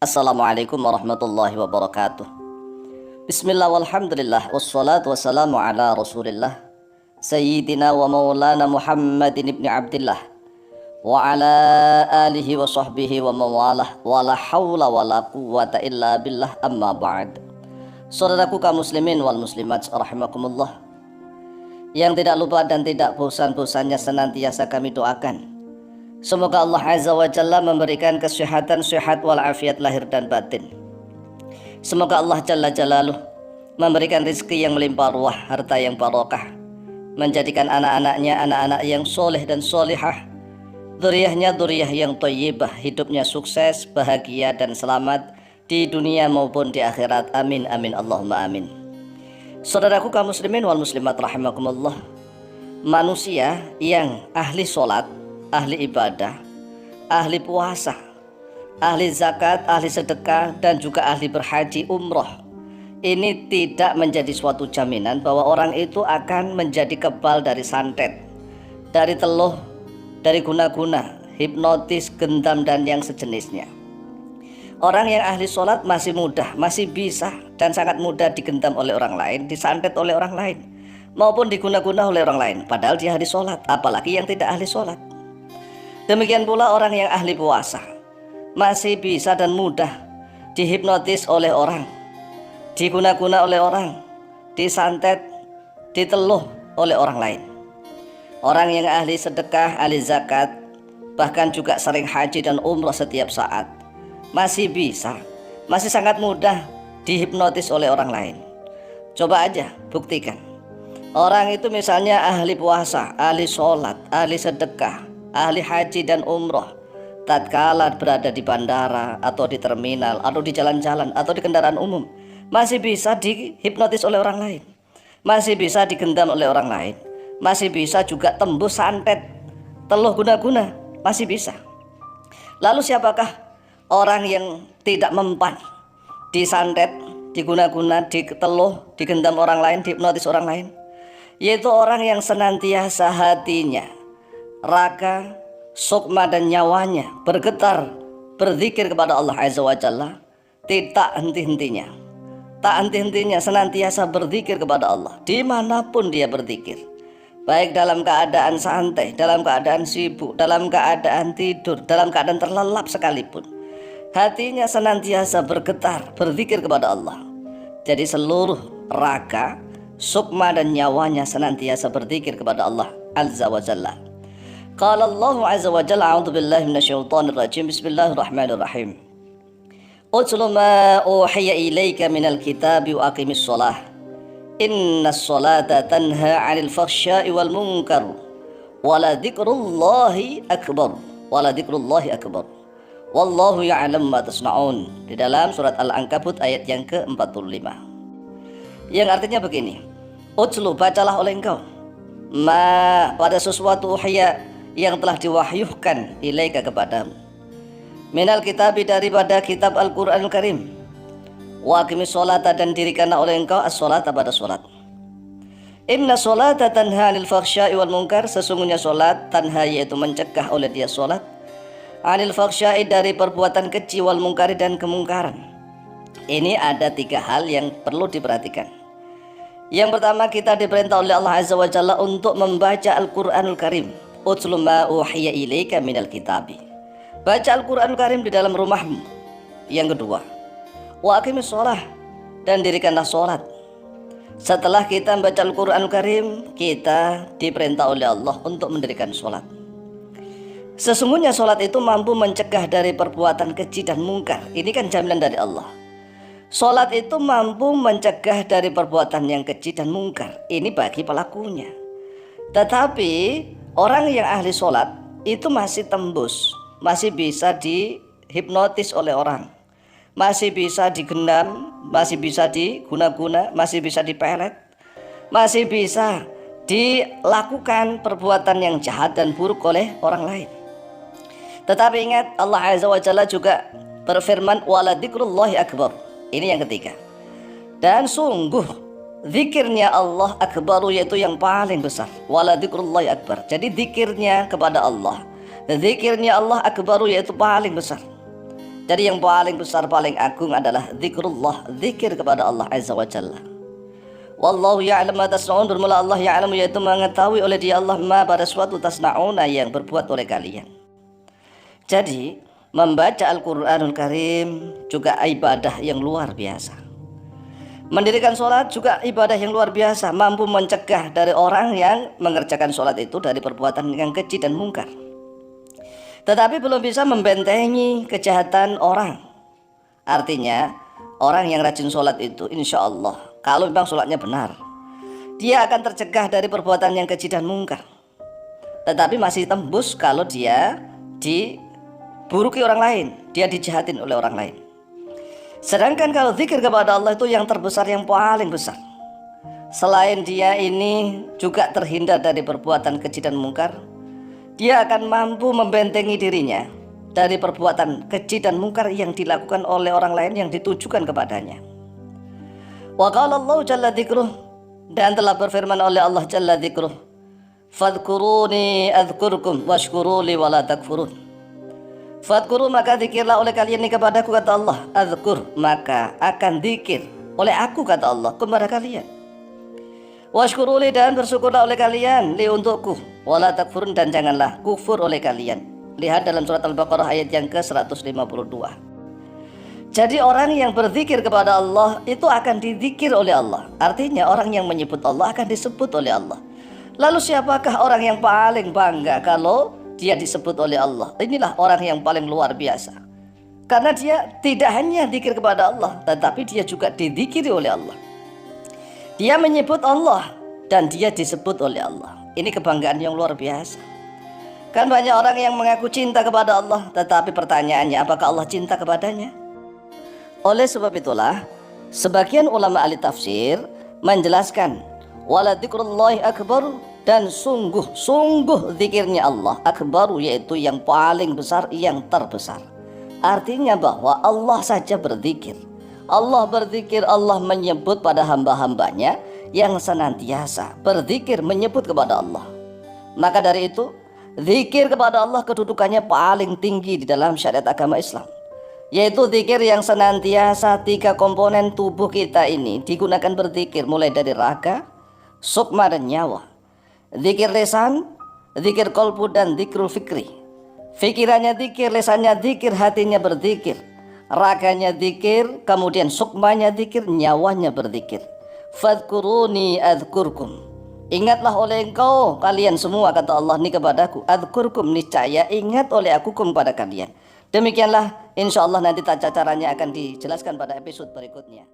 Assalamualaikum warahmatullahi wabarakatuh. Bismillah walhamdulillah wassalatu wassalamu ala rasulillah Sayyidina wa maulana Muhammadin ibni Abdillah wa ala alihi wa sahbihi wa mawalah wa la hawla wa la quwwata illa billah amma ba'd. Saudaraku kaum muslimin wal muslimat rahimakumullah, yang tidak lupa dan tidak bosan-bosannya senantiasa kami doakan, semoga Allah Azza wa Jalla memberikan kesehatan, sehat walafiat lahir dan batin. Semoga Allah Jalla Jalaluh memberikan rezeki yang melimpah ruah, harta yang barokah, menjadikan anak-anaknya anak-anak yang soleh dan solihah, dzurriyyahnya dzurriyyah yang thayyibah, hidupnya sukses, bahagia dan selamat di dunia maupun di akhirat. Amin amin Allahumma amin. Saudaraku kaum muslimin wal muslimat rahimakumullah, manusia yang ahli sholat, ahli ibadah, ahli puasa, ahli zakat, ahli sedekah, dan juga ahli berhaji umroh, ini tidak menjadi suatu jaminan bahwa orang itu akan menjadi kebal dari santet, dari teluh, dari guna-guna, hipnotis, gendam, dan yang sejenisnya. Orang yang ahli sholat masih mudah, masih bisa dan sangat mudah digendam oleh orang lain, disantet oleh orang lain, maupun diguna-guna oleh orang lain, padahal dia ahli sholat, apalagi yang tidak ahli sholat. Demikian pula orang yang ahli puasa masih bisa dan mudah dihipnotis oleh orang, diguna-guna oleh orang, disantet, diteluh oleh orang lain. Orang yang ahli sedekah, ahli zakat, bahkan juga sering haji dan umrah setiap saat, masih bisa, masih sangat mudah dihipnotis oleh orang lain. Coba aja buktikan. Orang itu misalnya ahli puasa, ahli sholat, ahli sedekah, ahli haji dan umroh, tatkala berada di bandara atau di terminal atau di jalan-jalan atau di kendaraan umum, masih bisa dihipnotis oleh orang lain, masih bisa digendam oleh orang lain, masih bisa juga tembus santet, teluh guna-guna, masih bisa. Lalu siapakah orang yang tidak mempan disantet, diguna-guna, diteluh, digendam orang lain, dihipnotis orang lain? Yaitu orang yang senantiasa hatinya, raga, sukma dan nyawanya bergetar berzikir kepada Allah Azza wa Jalla, tidak henti-hentinya, tak henti-hentinya senantiasa berzikir kepada Allah dimanapun dia berzikir, baik dalam keadaan santai, dalam keadaan sibuk, dalam keadaan tidur, dalam keadaan terlelap sekalipun, hatinya senantiasa bergetar berzikir kepada Allah. Jadi seluruh raga, sukma dan nyawanya senantiasa berzikir kepada Allah Azza wa Jalla. Qala Allah Azza wa Jalla, a'udzu billahi minasyaitonir rajim. Bismillahirrahmanirrahim. Utlu ma uhiya ilaika minal kitabi wa aqimis shalah. Innas sholata tanha 'anil fahsya'i wal munkar. Wa la dzikrullahi akbar. Wa la dzikrullahi akbar. Wallahu ya'lam ma tasna'un. Di dalam surat Al-Ankabut ayat yang ke-45. Yang artinya begini. Utlu, bacalah oleh engkau, ma, pada sesuatu uhiya yang telah diwahyukan ilaika kepadamu, minal kitabi, daripada kitab Al-Quranul Karim, wa aqimis sholata, dan dirikanlah oleh engkau as-sholata, pada sholat. Inna sholata tanha 'anil fahsya'i wal munkar, sesungguhnya sholat tanha, yaitu mencegah oleh dia sholat, 'anil fahsya'i, dari perbuatan keji, wal munkari, dan kemungkaran. Ini ada 3 hal yang perlu diperhatikan. Yang pertama, kita diperintah oleh Allah Azza wa Jalla untuk membaca Al-Quranul Karim. Utlu ma uhiya ilaika minal kitabi, baca Al-Quranul Karim di dalam rumahmu. Yang kedua, wa aqimis sholah, dan dirikanlah sholat. Setelah kita membaca Al-Quranul Karim, kita diperintah oleh Allah untuk mendirikan sholat. Sesungguhnya sholat itu mampu mencegah dari perbuatan keji dan mungkar. Ini kan jaminan dari Allah. Sholat itu mampu mencegah dari perbuatan yang keji dan mungkar. Ini bagi pelakunya. Tetapi orang yang ahli sholat itu masih tembus, masih bisa dihipnotis oleh orang, masih bisa digendam, masih bisa diguna-guna, masih bisa dipelet, masih bisa dilakukan perbuatan yang jahat dan buruk oleh orang lain. Tetapi ingat, Allah Azza wa Jalla juga berfirman, wala dzikrullahi akbar. Ini yang ketiga. Dan sungguh zikirnya Allah akbaru, yaitu yang paling besar. Wala dzikrullahi akbar. Jadi zikirnya kepada Allah, zikirnya Allah akbaru, yaitu paling besar. Jadi yang paling besar, paling agung adalah zikrullah, zikir kepada Allah Azza wa Jalla. Wallahu ya'lam ma tasna'un, bermula Allah ya'lam, yaitu mengetahui oleh Dia Allah ma pada suatu tasna'una yang berbuat oleh kalian. Jadi membaca Al-Quranul Karim juga ibadah yang luar biasa. Mendirikan sholat juga ibadah yang luar biasa, mampu mencegah dari orang yang mengerjakan sholat itu dari perbuatan yang keji dan mungkar. Tetapi belum bisa membentengi kejahatan orang. Artinya orang yang rajin sholat itu insya Allah, kalau memang sholatnya benar, dia akan tercegah dari perbuatan yang keji dan mungkar. Tetapi masih tembus kalau dia diburuki orang lain, dia dijahatin oleh orang lain. Sedangkan kalau zikir kepada Allah itu yang terbesar, yang paling besar. Selain dia ini juga terhindar dari perbuatan keji dan mungkar, dia akan mampu membentengi dirinya dari perbuatan keji dan mungkar yang dilakukan oleh orang lain yang ditujukan kepadanya. Wa qala Allah jalla dzikruh, dan telah berfirman oleh Allah jalla dzikruh, fadhkuruni adzkurkum washkuruli wala takfurun. Fadhkuru, maka zikirlah oleh kalian ini kepadaku, kata Allah. Adzkur, maka akan zikir oleh aku, kata Allah, kepada kalian. Washkuruli, dan bersyukurlah oleh kalian li untukku, wala takfurun, dan janganlah kufur oleh kalian. Lihat dalam surat Al-Baqarah ayat yang ke-152. Jadi orang yang berzikir kepada Allah itu akan dizikir oleh Allah. Artinya orang yang menyebut Allah akan disebut oleh Allah. Lalu siapakah orang yang paling bangga kalau dia disebut oleh Allah? Inilah orang yang paling luar biasa. Karena dia tidak hanya zikir kepada Allah, tetapi dia juga dizikiri oleh Allah. Dia menyebut Allah dan dia disebut oleh Allah. Ini kebanggaan yang luar biasa. Kan banyak orang yang mengaku cinta kepada Allah, tetapi pertanyaannya, apakah Allah cinta kepadanya? Oleh sebab itulah sebagian ulama ahli tafsir menjelaskan wala dzikrullahi akbar, dan sungguh zikirnya Allah akbaru, yaitu yang paling besar, yang terbesar. Artinya bahwa Allah saja berzikir. Allah berzikir, Allah menyebut pada hamba-hambanya yang senantiasa berzikir menyebut kepada Allah. Maka dari itu zikir kepada Allah kedudukannya paling tinggi di dalam syariat agama Islam, yaitu zikir yang senantiasa 3 komponen tubuh kita ini digunakan berzikir, mulai dari raga, sukma, dan nyawa. Zikir lisan, zikir kolbu, dan zikrul fikri. Fikirannya zikir, lisannya zikir, hatinya berzikir, raganya zikir, kemudian sukmanya zikir, nyawanya berzikir. Fadhkuruni adzkurkum, ingatlah oleh engkau kalian semua, kata Allah ini kepadaku, adzkurkum, niscaya ingat oleh aku kepada kalian. Demikianlah, insya Allah nanti tata caranya akan dijelaskan pada episode berikutnya.